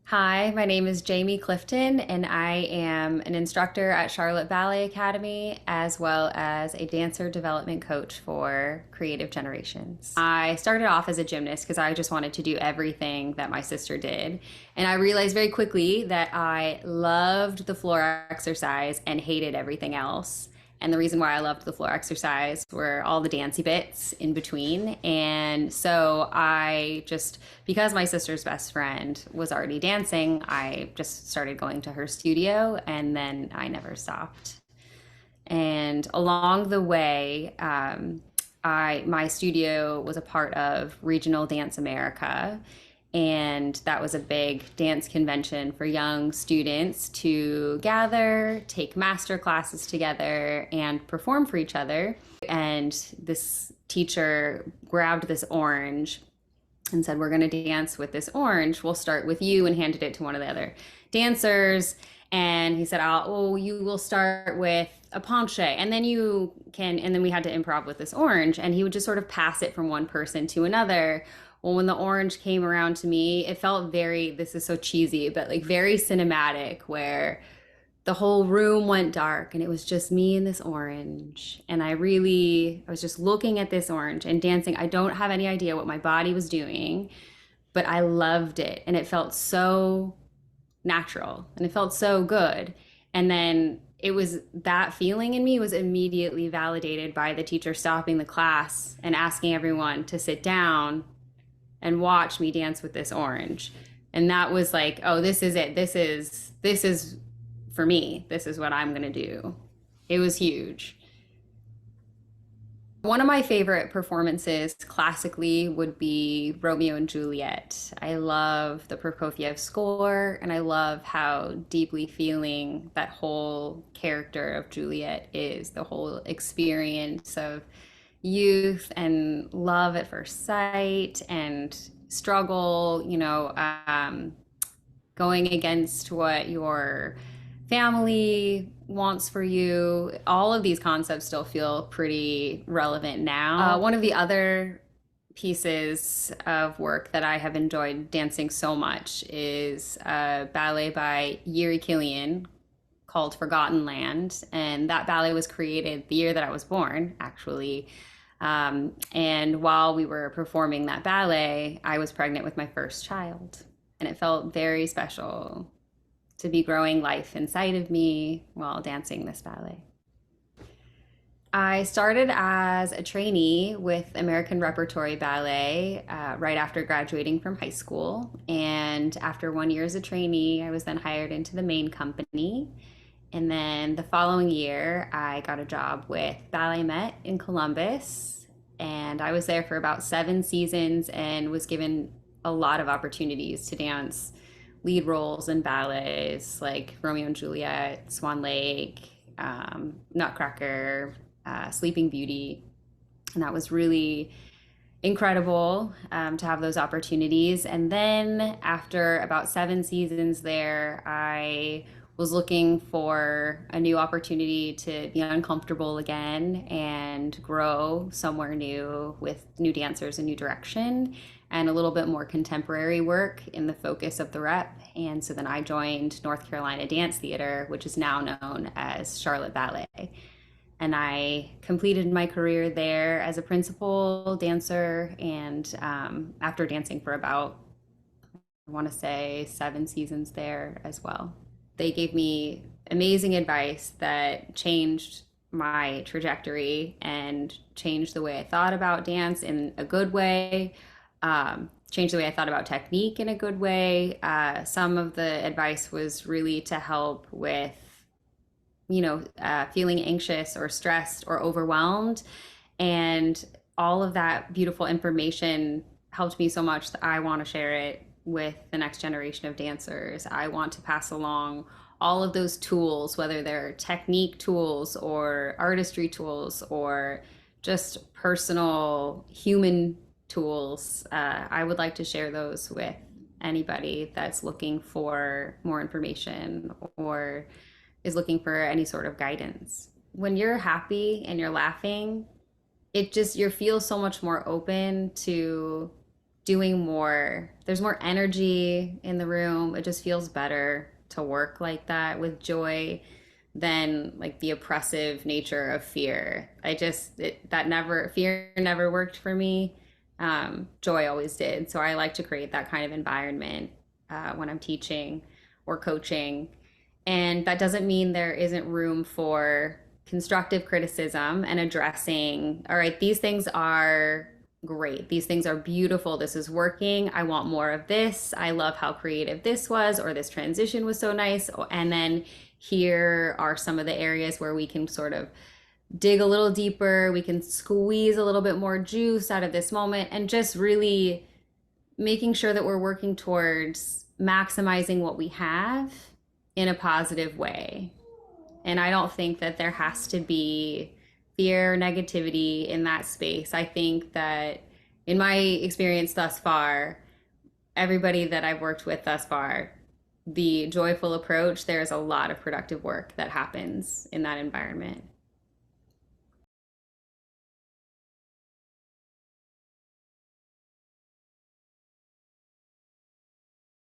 Hi, my name is Jamie Clifton, and I am an instructor at Charlotte Ballet Academy, as well as a dancer development coach for Creative Generations. I started off as a gymnast because I just wanted to do everything that my sister did. And I realized very quickly that I loved the floor exercise and hated everything else. And the reason why I loved the floor exercise were all the dancey bits in between. And so because my sister's best friend was already dancing, I just started going to her studio and then I never stopped. And along the way, my studio was a part of Regional Dance America, and that was a big dance convention for young students to gather, take master classes together, and perform for each other. And this teacher grabbed this orange and said, "We're going to dance with this orange. We'll start with you," and handed it to one of the other dancers. And he said, "Oh, you will start with a penché, and then you can," and then we had to improv with this orange. And he would just sort of pass it from one person to another. Well, when the orange came around to me, it felt very, this is so cheesy, but like very cinematic, where the whole room went dark and it was just me and this orange. And I was just looking at this orange and dancing. I don't have any idea what my body was doing, but I loved it. And it felt so natural and it felt so good. And then that feeling in me was immediately validated by the teacher stopping the class and asking everyone to sit down and watch me dance with this orange. And that was like, oh, this is it. This is for me. This is what I'm going to do. It was huge. One of my favorite performances classically would be Romeo and Juliet. I love the Prokofiev score, and I love how deeply feeling that whole character of Juliet is, the whole experience of youth and love at first sight and struggle, going against what your family wants for you. All of these concepts still feel pretty relevant now. One of the other pieces of work that I have enjoyed dancing so much is a ballet by Jiří Kylián called Forgotten Land. And that ballet was created the year that I was born, actually. And while we were performing that ballet, I was pregnant with my first child. And it felt very special to be growing life inside of me while dancing this ballet. I started as a trainee with American Repertory Ballet right after graduating from high school. And after 1 year as a trainee, I was then hired into the main company. And then the following year, I got a job with Ballet Met in Columbus. And I was there for about 7 seasons and was given a lot of opportunities to dance lead roles in ballets like Romeo and Juliet, Swan Lake, Nutcracker, Sleeping Beauty. And that was really incredible to have those opportunities. And then after about 7 seasons there, I was looking for a new opportunity to be uncomfortable again and grow somewhere new with new dancers and new direction and a little bit more contemporary work in the focus of the rep. And so then I joined North Carolina Dance Theater, which is now known as Charlotte Ballet. And I completed my career there as a principal dancer, and after dancing for about, I want to say, 7 seasons there as well. They gave me amazing advice that changed my trajectory and changed the way I thought about dance in a good way, changed the way I thought about technique in a good way. Some of the advice was really to help with, feeling anxious or stressed or overwhelmed. And all of that beautiful information helped me so much that I want to share it with the next generation of dancers. I want to pass along all of those tools, whether they're technique tools or artistry tools or just personal human tools. I would like to share those with anybody that's looking for more information or is looking for any sort of guidance. When you're happy and you're laughing, you feel so much more open to doing more. There's more energy in the room. It just feels better to work like that with joy than like the oppressive nature of fear. Fear never worked for me. Joy always did. So I like to create that kind of environment when I'm teaching or coaching. And that doesn't mean there isn't room for constructive criticism and addressing, all right, these things are great. These things are beautiful. This is working. I want more of this. I love how creative this was, or this transition was so nice. And then here are some of the areas where we can sort of dig a little deeper. We can squeeze a little bit more juice out of this moment, and just really making sure that we're working towards maximizing what we have in a positive way. And I don't think that there has to be fear, negativity in that space. I think that in my experience thus far, everybody that I've worked with thus far, the joyful approach, there's a lot of productive work that happens in that environment.